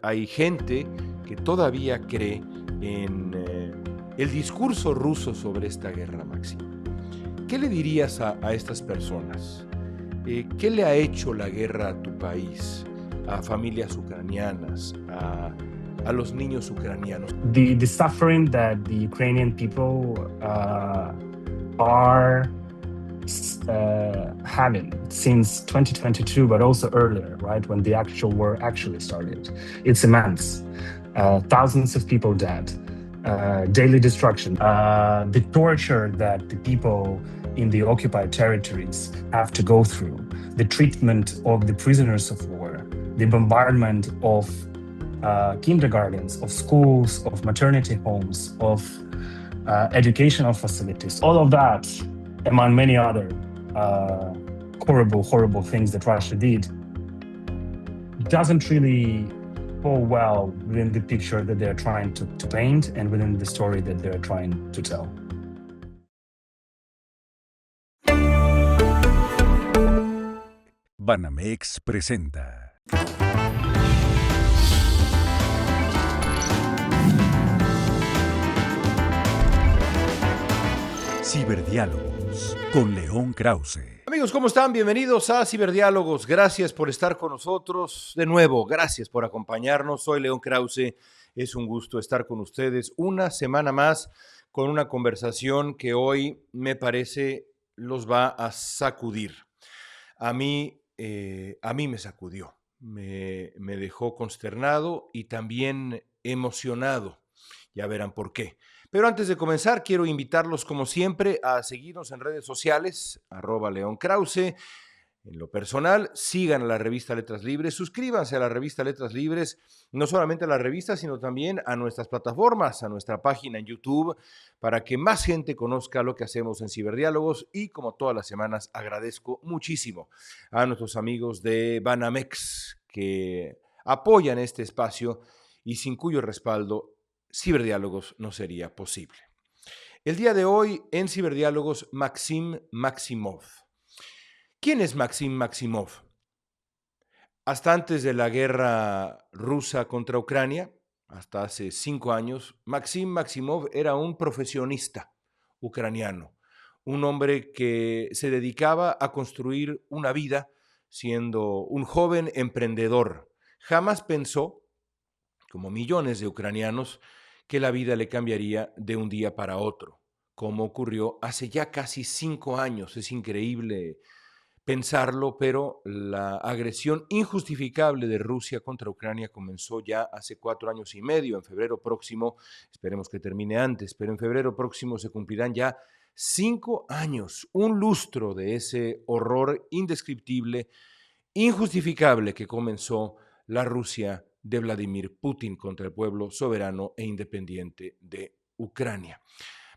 Hay gente que todavía cree en el discurso ruso sobre esta guerra, Maksym. ¿Qué le dirías a estas personas? ¿Qué le ha hecho la guerra a tu país, a familias ucranianas, a los niños ucranianos? The suffering that the Ukrainian people are having since 2022, but also earlier, right, when the actual war actually started, it's immense. Thousands of people dead, daily destruction, the torture that the people in the occupied territories have to go through, the treatment of the prisoners of war, the bombardment of kindergartens, of schools, of maternity homes, of educational facilities, all of that, among many other horrible things that Russia did, doesn't really fall well within the picture that they're trying to paint and within the story that they're trying to tell. Banamex presenta. Ciberdiálogos con León Krauze. Amigos, ¿cómo están? Bienvenidos a Ciberdiálogos. Gracias por estar con nosotros. De nuevo, gracias por acompañarnos. Soy León Krauze. Es un gusto estar con ustedes una semana más con una conversación que hoy me parece los va a sacudir. A mí me sacudió. Me dejó consternado y también emocionado. Ya verán por qué. Pero antes de comenzar, quiero invitarlos, como siempre, a seguirnos en redes sociales, @León Krauze. En lo personal, sigan a la revista Letras Libres, suscríbanse a la revista Letras Libres, no solamente a la revista, sino también a nuestras plataformas, a nuestra página en YouTube, para que más gente conozca lo que hacemos en Ciberdiálogos. Y como todas las semanas, agradezco muchísimo a nuestros amigos de Banamex que apoyan este espacio y sin cuyo respaldo Ciberdiálogos no sería posible. El día de hoy en Ciberdiálogos, Maksym Maksymov. ¿Quién es Maksym Maksymov? Hasta antes de la guerra rusa contra Ucrania, hasta hace 5 años, Maksym Maksymov era un profesionista ucraniano, un hombre que se dedicaba a construir una vida siendo un joven emprendedor. Jamás pensó, como millones de ucranianos, que la vida le cambiaría de un día para otro, como ocurrió hace ya casi 5 años. Es increíble pensarlo, pero la agresión injustificable de Rusia contra Ucrania comenzó ya hace 4 años y medio. En febrero próximo, esperemos que termine antes, pero en febrero próximo se cumplirán ya 5 años, un lustro de ese horror indescriptible, injustificable que comenzó la Rusia de Vladimir Putin contra el pueblo soberano e independiente de Ucrania.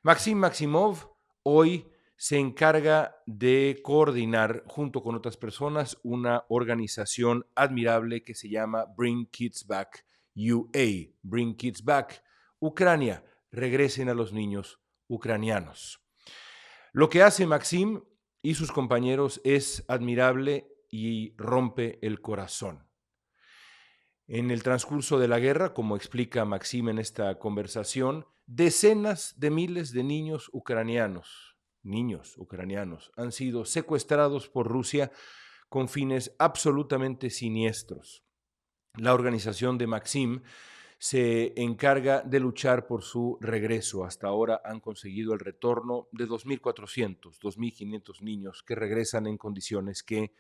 Maksym Maksymov hoy se encarga de coordinar junto con otras personas una organización admirable que se llama Bring Kids Back UA, Bring Kids Back Ucrania, regresen a los niños ucranianos. Lo que hace Maksym y sus compañeros es admirable y rompe el corazón. En el transcurso de la guerra, como explica Maksym en esta conversación, decenas de miles de niños ucranianos, han sido secuestrados por Rusia con fines absolutamente siniestros. La organización de Maksym se encarga de luchar por su regreso. Hasta ahora han conseguido el retorno de 2.400, 2.500 niños que regresan en condiciones que,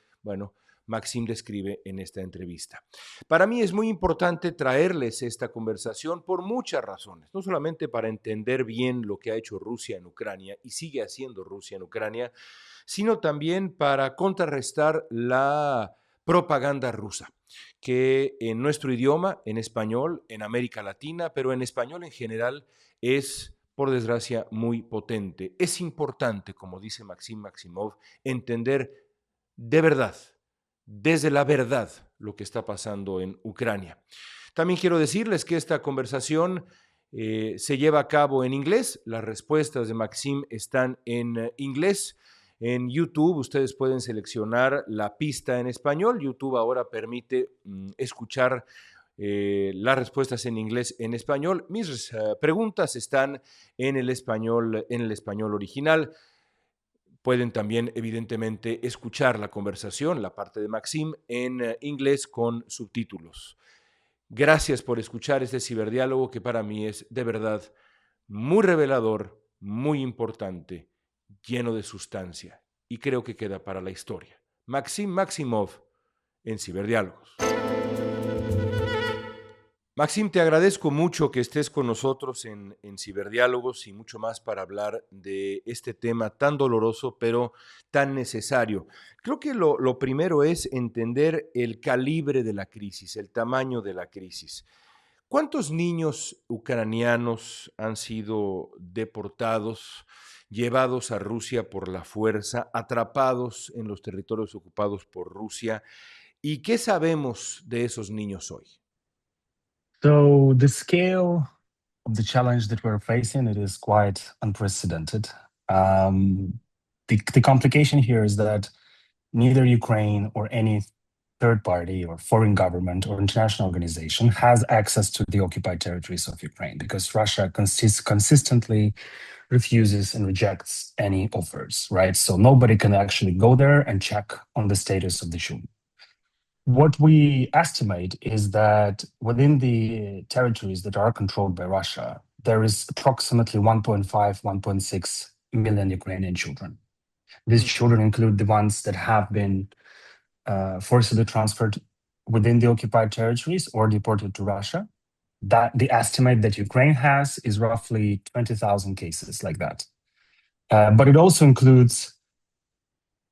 Maksym describe en esta entrevista. Para mí es muy importante traerles esta conversación por muchas razones, no solamente para entender bien lo que ha hecho Rusia en Ucrania y sigue haciendo Rusia en Ucrania, sino también para contrarrestar la propaganda rusa, que en nuestro idioma, en español, en América Latina, pero en español en general, es, por desgracia, muy potente. Es importante, como dice Maksym Maksymov, entender de verdad, desde la verdad, lo que está pasando en Ucrania. También quiero decirles que esta conversación se lleva a cabo en inglés. Las respuestas de Maksym están en inglés. En YouTube ustedes pueden seleccionar la pista en español. YouTube ahora permite escuchar las respuestas en inglés, en español. Mis preguntas están en el español original. Pueden también, evidentemente, escuchar la conversación, la parte de Maksym, en inglés con subtítulos. Gracias por escuchar este ciberdiálogo que para mí es de verdad muy revelador, muy importante, lleno de sustancia y creo que queda para la historia. Maksym Maksymov en Ciberdiálogos. Maksym, te agradezco mucho que estés con nosotros en Ciberdiálogos y mucho más para hablar de este tema tan doloroso, pero tan necesario. Creo que lo primero es entender el calibre de la crisis, el tamaño de la crisis. ¿Cuántos niños ucranianos han sido deportados, llevados a Rusia por la fuerza, atrapados en los territorios ocupados por Rusia? ¿Y qué sabemos de esos niños hoy? So the scale of the challenge that we're facing, it is quite unprecedented. The complication here is that neither Ukraine or any third party or foreign government or international organization has access to the occupied territories of Ukraine because Russia consistently refuses and rejects any offers, right? So nobody can actually go there and check on the status of the children. What we estimate is that within the territories that are controlled by Russia, there is approximately 1.5, 1.6 million Ukrainian children. These children include the ones that have been forcibly transferred within the occupied territories or deported to Russia. That the estimate that Ukraine has is roughly 20,000 cases like that. But it also includes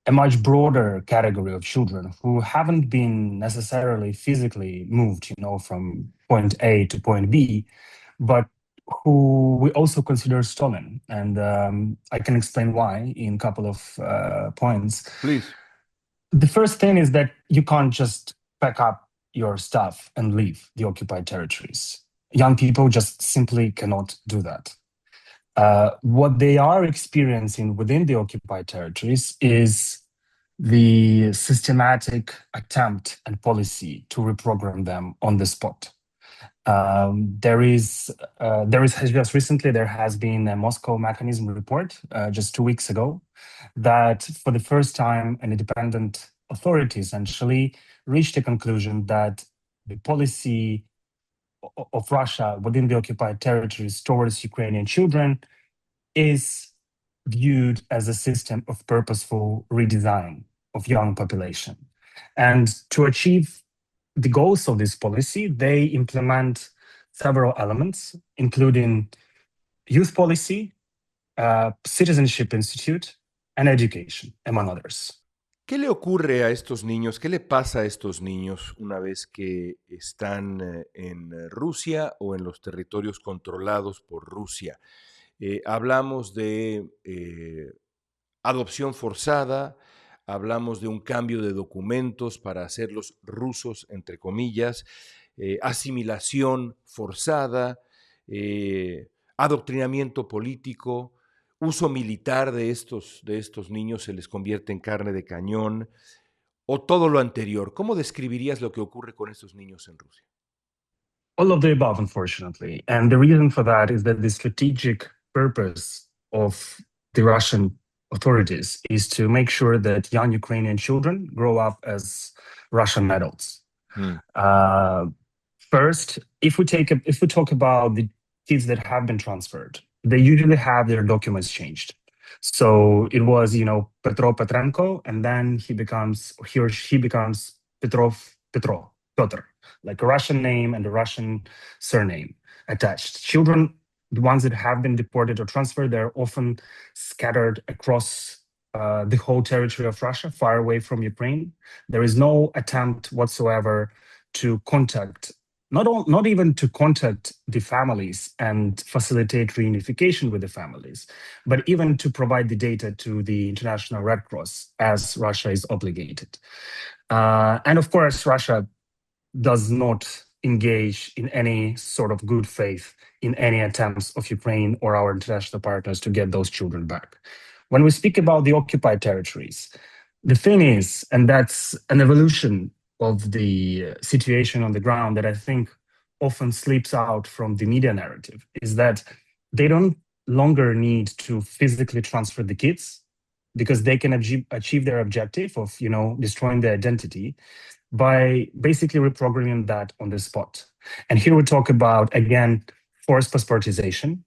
a much broader category of children who haven't been necessarily physically moved, from point A to point B, but who we also consider stolen. And I can explain why in a couple of points. Please. The first thing is that you can't just pack up your stuff and leave the occupied territories. Young people just simply cannot do that. What they are experiencing within the occupied territories is the systematic attempt and policy to reprogram them on the spot. There has been a Moscow mechanism report just 2 weeks ago that for the first time an independent authority essentially reached a conclusion that the policy of Russia within the occupied territories towards Ukrainian children is viewed as a system of purposeful redesign of young population. And to achieve the goals of this policy, they implement several elements, including youth policy, citizenship institute, and education, among others. ¿Qué le ocurre a estos niños? ¿Qué le pasa a estos niños una vez que están en Rusia o en los territorios controlados por Rusia? Hablamos de adopción forzada, hablamos de un cambio de documentos para hacerlos rusos, entre comillas, asimilación forzada, adoctrinamiento político, uso militar de estos niños se les convierte en carne de cañón, o todo lo anterior. ¿Cómo describirías lo que ocurre con estos niños en Rusia? All of the above, unfortunately. And the reason for that is that the strategic purpose of the Russian authorities is to make sure that young Ukrainian children grow up as Russian adults. First, if we talk about the kids that have been transferred, they usually have their documents changed. So it was, Petro Petrenko, and then he or she becomes Petr, like a Russian name and a Russian surname attached. Children, the ones that have been deported or transferred, they're often scattered across the whole territory of Russia, far away from Ukraine. There is no attempt whatsoever to contact, not even to contact the families and facilitate reunification with the families, but even to provide the data to the International Red Cross, as Russia is obligated. And of course, Russia does not engage in any sort of good faith in any attempts of Ukraine or our international partners to get those children back. When we speak about the occupied territories, the thing is, and that's an evolution of the situation on the ground that I think often slips out from the media narrative is that they don't longer need to physically transfer the kids because they can achieve their objective of, destroying their identity by basically reprogramming that on the spot. And here we talk about, again, forced passportization.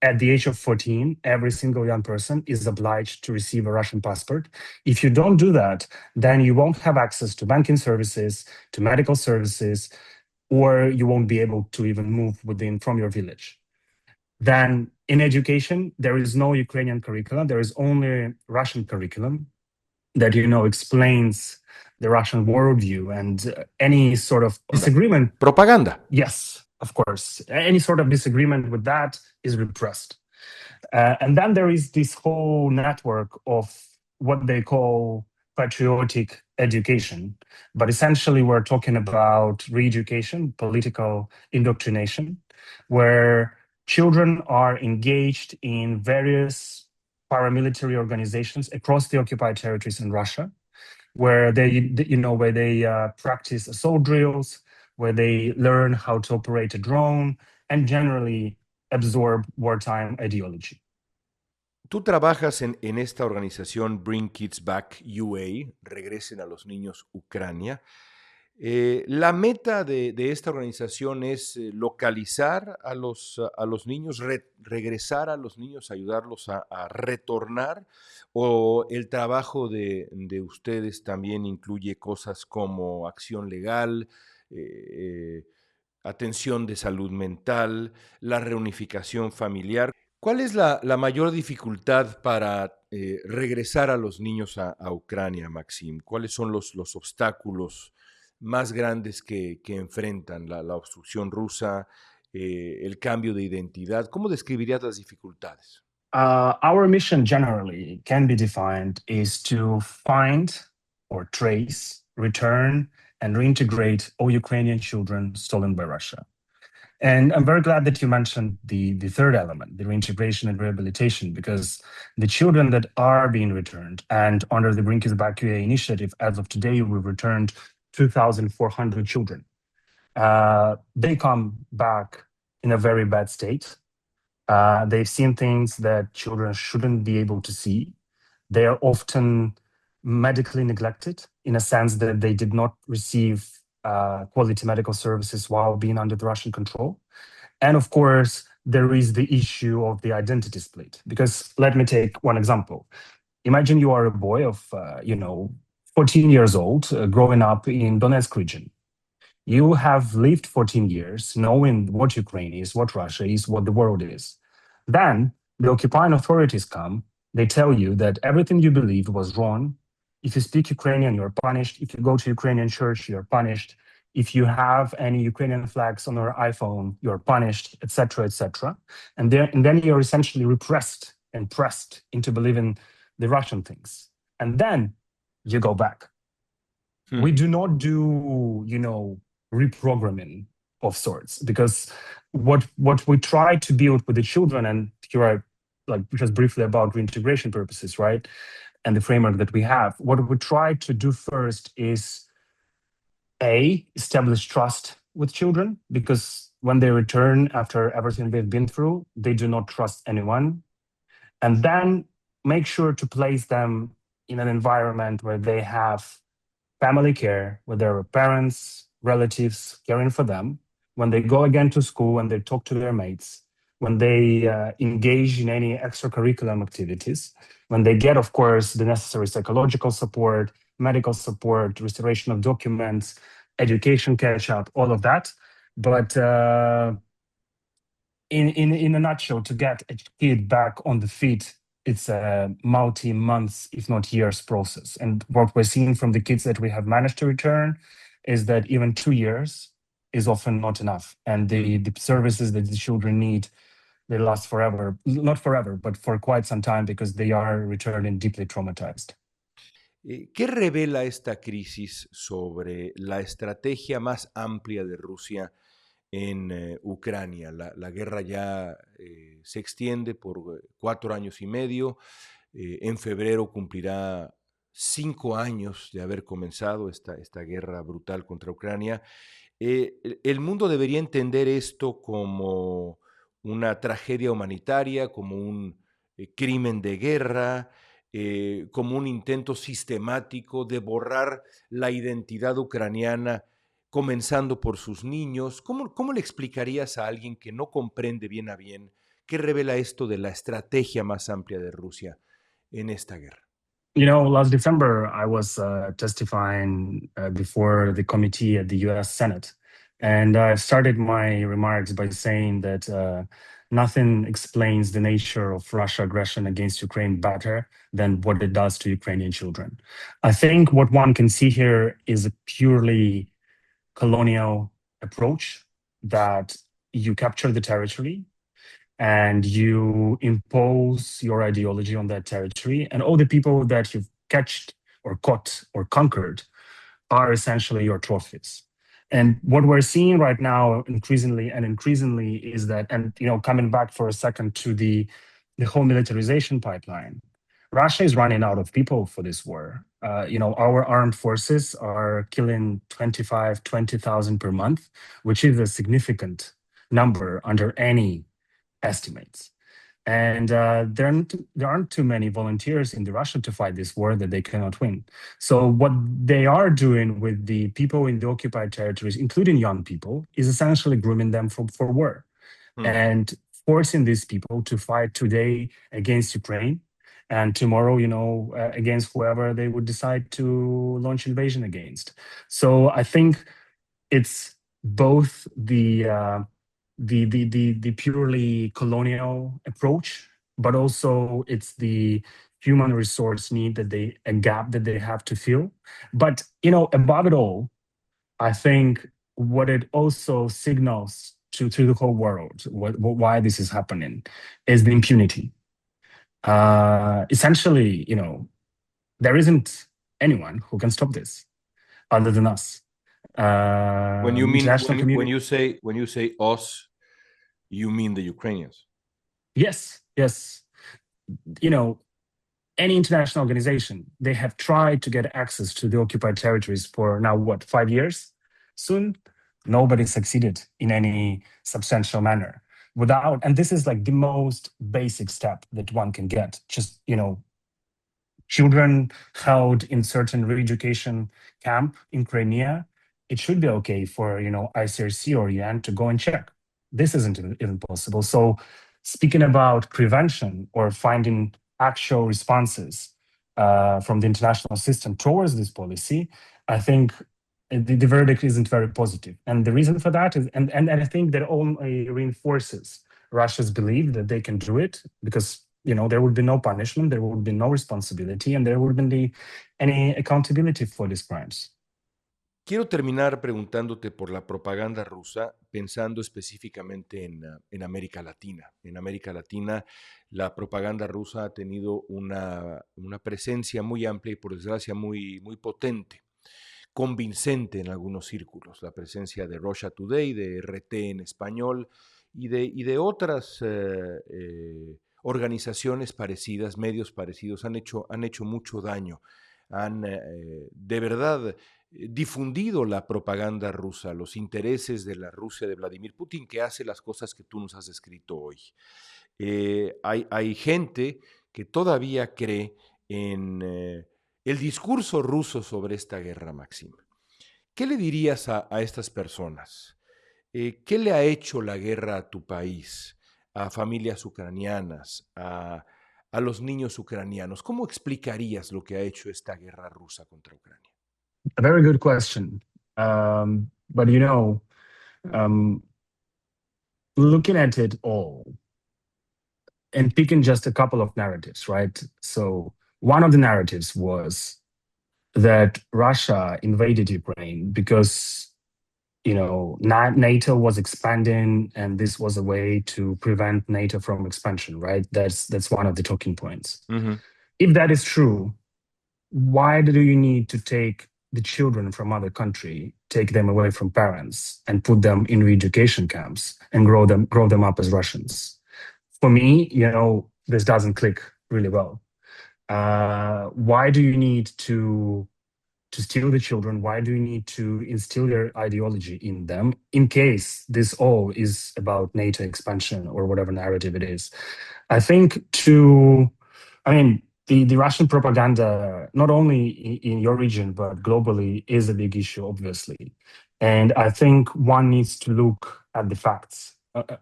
At the age of 14, every single young person is obliged to receive a Russian passport. If you don't do that, then you won't have access to banking services, to medical services, or you won't be able to even move from your village. Then in education, there is no Ukrainian curriculum. There is only Russian curriculum that, explains the Russian worldview, and any sort of disagreement. Propaganda. Yes, of course. Any sort of disagreement with that is repressed. And then there is this whole network of what they call patriotic education. But essentially, we're talking about re-education, political indoctrination, where children are engaged in various paramilitary organizations across the occupied territories in Russia, where they practice assault drills, where they learn how to operate a drone, and generally absorb wartime ideology. Tú trabajas en esta organización Bring Kids Back UA, Regresen a los Niños Ucrania. La meta de esta organización es localizar a los niños, regresar a los niños, ayudarlos a retornar, o el trabajo de ustedes también incluye cosas como acción legal, atención de salud mental, la reunificación familiar. ¿Cuál es la mayor dificultad para regresar a los niños a Ucrania, Maksym? ¿Cuáles son los obstáculos más grandes que enfrentan? La obstrucción rusa, el cambio de identidad. ¿Cómo describirías las dificultades? Our mission generally can be defined is to find or trace, return, and reintegrate all Ukrainian children stolen by Russia. And I'm very glad that you mentioned the third element, the reintegration and rehabilitation, because the children that are being returned, and under the Bring Kids Back UA initiative, as of today, we've returned 2,400 children. They come back in a very bad state. They've seen things that children shouldn't be able to see. They are often medically neglected in a sense that they did not receive quality medical services while being under the Russian control. And of course, there is the issue of the identity split. Because let me take one example. Imagine you are a boy of, 14 years old, growing up in Donetsk region. You have lived 14 years knowing what Ukraine is, what Russia is, what the world is. Then the occupying authorities come, they tell you that everything you believe was wrong. If you speak Ukrainian, you're punished. If you go to Ukrainian church, you're punished. If you have any Ukrainian flags on your iPhone, you're punished, etc., etc. And then you're essentially repressed and pressed into believing the Russian things. And then you go back. We do not do, reprogramming of sorts, because what we try to build with the children, and here I just briefly about reintegration purposes, right? And the framework that we have, what we try to do first is establish trust with children, because when they return after everything they've been through, they do not trust anyone. And then make sure to place them in an environment where they have family care, where there are parents, relatives caring for them. When they go again to school and they talk to their mates, when they engage in any extracurricular activities, when they get, of course, the necessary psychological support, medical support, restoration of documents, education catch-up, all of that. But in a nutshell, to get a kid back on the feet, it's a multi-months, if not years, process. And what we're seeing from the kids that we have managed to return is that even 2 years is often not enough. And the services that the children need, they last forever. Not forever, but for quite some time, because they are returning deeply traumatized. ¿Qué revela esta crisis sobre la estrategia más amplia de Rusia en Ucrania? La guerra ya se extiende por 4 años y medio. En febrero cumplirá 5 años de haber comenzado esta guerra brutal contra Ucrania. El mundo debería entender esto como una tragedia humanitaria, como un crimen de guerra, como un intento sistemático de borrar la identidad ucraniana, comenzando por sus niños. ¿Cómo le explicarías a alguien que no comprende bien a bien qué revela esto de la estrategia más amplia de Rusia en esta guerra? You know, last December, I was testifying before the committee at the US Senate. And I started my remarks by saying that nothing explains the nature of Russia aggression against Ukraine better than what it does to Ukrainian children. I think what one can see here is a purely colonial approach that you capture the territory and you impose your ideology on that territory, and all the people that you've catched or caught or conquered are essentially your trophies. And what we're seeing right now increasingly is that, and coming back for a second to the whole militarization pipeline, Russia is running out of people for this war. Our armed forces are killing 20,000 per month, which is a significant number under any estimates. And there aren't too many volunteers in Russia to fight this war that they cannot win. So what they are doing with the people in the occupied territories, including young people, is essentially grooming them for war and forcing these people to fight today against Ukraine and tomorrow, against whoever they would decide to launch invasion against. So I think it's both the purely colonial approach, but also it's the human resource need a gap that they have to fill. But above it all, I think what it also signals to the whole world, why this is happening, is the impunity. Essentially, there isn't anyone who can stop this other than us. When you say us, you mean the Ukrainians? Yes. Any international organization, they have tried to get access to the occupied territories for now, 5 years? Soon, nobody succeeded in any substantial manner. And this is like the most basic step that one can get. Just, children held in certain re-education camp in Crimea, it should be okay for, ICRC or UN to go and check. This isn't even possible. So speaking about prevention or finding actual responses from the international system towards this policy, I think the verdict isn't very positive. And the reason for that is, and I think that only reinforces Russia's belief that they can do it, because there would be no punishment, there would be no responsibility, and there wouldn't be any accountability for these crimes. Quiero terminar preguntándote por la propaganda rusa, pensando específicamente en América Latina. En América Latina, la propaganda rusa ha tenido una presencia muy amplia y, por desgracia, muy, muy potente, convincente en algunos círculos. La presencia de Russia Today, de RT en español y de otras organizaciones parecidas, medios parecidos, han hecho mucho daño. Han de verdad difundido la propaganda rusa, los intereses de la Rusia de Vladimir Putin, que hace las cosas que tú nos has descrito hoy. Hay gente que todavía cree en el discurso ruso sobre esta guerra, Maksym. ¿Qué le dirías a estas personas? ¿Qué le ha hecho la guerra a tu país, a familias ucranianas, a los niños ucranianos? ¿Cómo explicarías lo que ha hecho esta guerra rusa contra Ucrania? A very good question. But looking at it all and picking just a couple of narratives, right? So one of the narratives was that Russia invaded Ukraine because NATO was expanding, and this was a way to prevent NATO from expansion, right? That's one of the talking points. Mm-hmm. If that is true, why do you need to take the children from other country, take them away from parents, and put them in re-education camps and grow them up as Russians? For me, this doesn't click really well. Why do you need to to steal the children? Why do you need to instill your ideology in them in case this all is about NATO expansion or whatever narrative it is? I think the Russian propaganda, not only in your region, but globally, is a big issue, obviously. And I think one needs to look at the facts,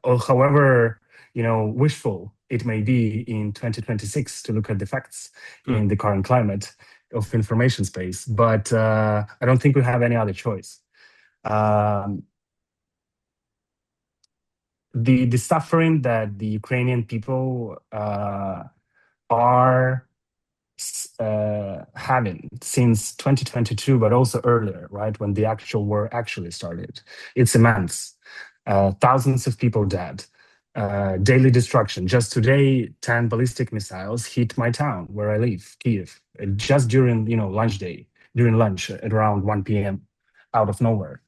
or however, wishful it may be in 2026 to look at the facts in the current climate of information space. But I don't think we have any other choice. The suffering that the Ukrainian people are having since 2022, but also earlier, right, when the actual war actually started, it's immense. Thousands of people dead, daily destruction. Just today, 10 ballistic missiles hit my town where I live, Kiev, just during during lunch at around 1 p.m. out of nowhere.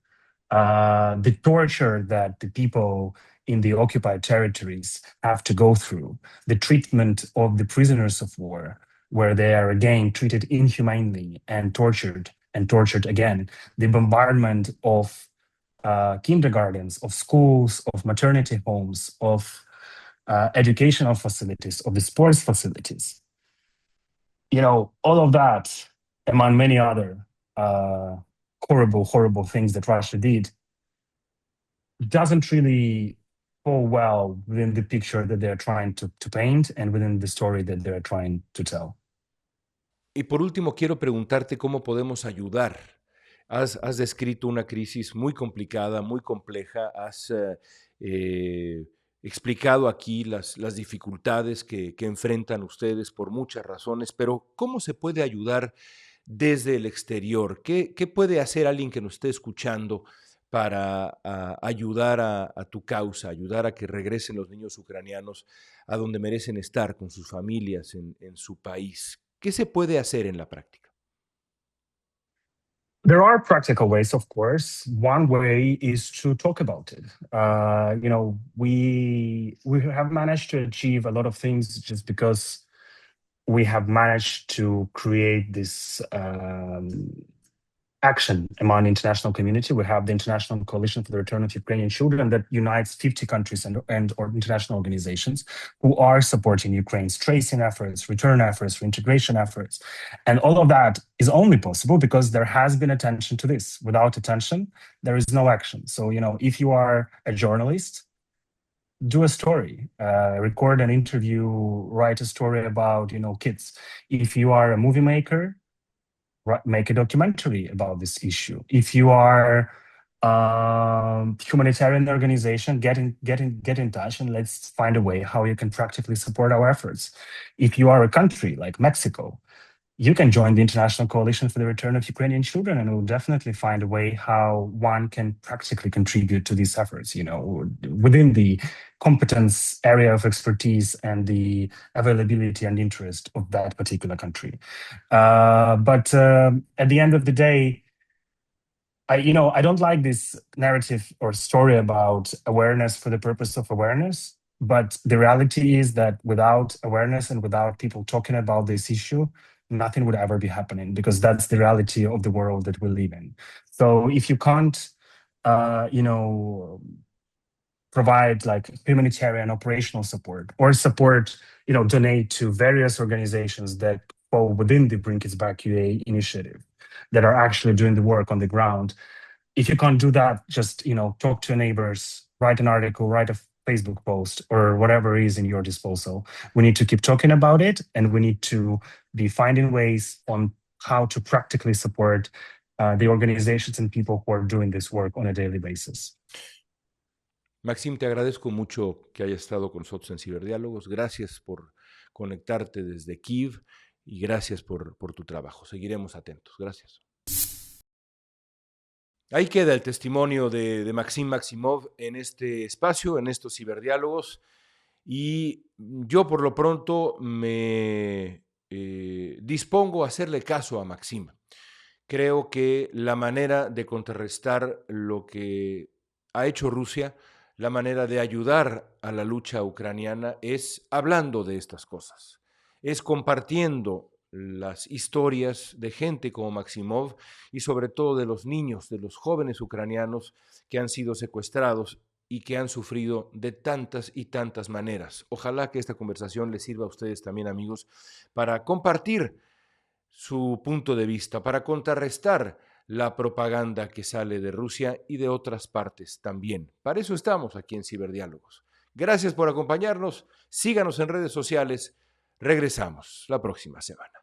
The torture that the people in the occupied territories have to go through, the treatment of the prisoners of war, where they are again treated inhumanely and tortured again, the bombardment of kindergartens, of schools, of maternity homes, of educational facilities, of the sports facilities. All of that, among many other horrible things that Russia did, doesn't really fall well within the picture that they're trying to paint and within the story that they're trying to tell. Y por último, quiero preguntarte cómo podemos ayudar. Has descrito una crisis muy complicada, muy compleja. Has explicado aquí las dificultades que enfrentan ustedes por muchas razones, pero ¿cómo se puede ayudar desde el exterior? ¿Qué puede hacer alguien que nos esté escuchando para ayudar a tu causa, ayudar a que regresen los niños ucranianos a donde merecen estar con sus familias en su país? ¿Qué se puede hacer en la práctica? There are practical ways, of course. One way is to talk about it. We have managed to achieve a lot of things just because we have managed to create this action among the international community. We have the International Coalition for the Return of Ukrainian Children that unites 50 countries and international organizations who are supporting Ukraine's tracing efforts, return efforts, reintegration efforts. And all of that is only possible because there has been attention to this. Without attention, there is no action. So, if you are a journalist, do a story, record an interview, write a story about, kids. If you are a movie maker, make a documentary about this issue. If you are a humanitarian organization, get in touch and let's find a way how you can practically support our efforts. If you are a country like Mexico, you can join the International Coalition for the Return of Ukrainian Children, and we'll definitely find a way how one can practically contribute to these efforts, within the competence area of expertise and the availability and interest of that particular country. But at the end of the day, I don't like this narrative or story about awareness for the purpose of awareness. But the reality is that without awareness and without people talking about this issue, nothing would ever be happening, because that's the reality of the world that we live in. So if you can't, provide like humanitarian operational support or support, donate to various organizations that fall within the Bring It Back UA initiative that are actually doing the work on the ground. If you can't do that, just, talk to your neighbors, write an article, write a Facebook post, or whatever is in your disposal. We need to keep talking about it, and we need to be finding ways on how to practically support the organizations and people who are doing this work on a daily basis. Maksym, te agradezco mucho que hayas estado con nosotros en Ciberdiálogos. Gracias por conectarte desde Kiev y gracias por tu trabajo. Seguiremos atentos. Gracias. Ahí queda el testimonio de Maksym Maksymov en este espacio, en estos ciberdiálogos, y yo por lo pronto me dispongo a hacerle caso a Maksym. Creo que la manera de contrarrestar lo que ha hecho Rusia, la manera de ayudar a la lucha ucraniana es hablando de estas cosas, es compartiendo las historias de gente como Maksymov y sobre todo de los niños, de los jóvenes ucranianos que han sido secuestrados y que han sufrido de tantas y tantas maneras. Ojalá que esta conversación les sirva a ustedes también, amigos, para compartir su punto de vista, para contrarrestar la propaganda que sale de Rusia y de otras partes también. Para eso estamos aquí en Ciberdiálogos. Gracias por acompañarnos, síganos en redes sociales, regresamos la próxima semana.